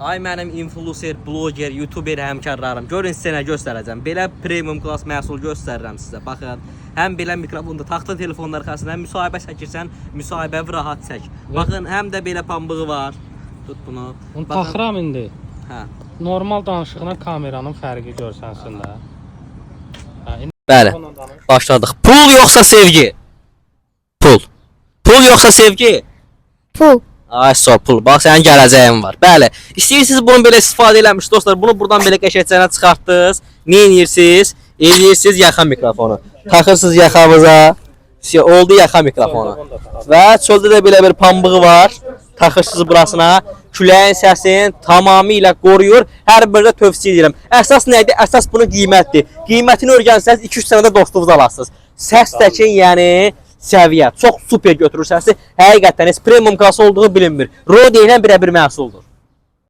Ay mənim influencer, bloger, youtuber həmkarlarım. Görün sizə nə göstərəcəm. Belə premium klass məhsul göstərirəm sizə. Baxın, həm belə mikrofonda taxta telefonlar arxasında müsahibə çəkirsən, müsahibə rahat çək. Baxın, həm də belə pambığı var. Tut bunu. Bunu taxıram indi. Hə. Normal danışıqla kameranın fərqi görsənsin də. Bəli. Başladıq. Pul yoxsa sevgi? Pul. Pul yoxsa sevgi? Pul. Ay sor pul. Bax sənin gələcəyin var. Bəli. İstəyirsiniz bunu belə istifadə eləmiş dostlar. Bunu buradan belə qəşəngcə çıxartdınız. Nə edirsiniz? Eləyirsiniz yaxa mikrofonu. Taxırsınız yaxamıza. Oldu yaxa mikrofonu. Və çöldə də belə bir pambığı var. Taxırsınız burasına. Küləyin səsini tamamilə qoruyur. Hər birdə tövsiyə edirəm. Əsas nədir? Əsas bunun qiymətdir. Qiymətini öyrənsəniz 2-3 sənədə dostunuzu alarsınız. Səsdəki, yəni səviyyə. Çox super götürür səsi. Həqiqətən heç premium klası olduğu bilinmir. Rode ilə birə-bir məhsuldur.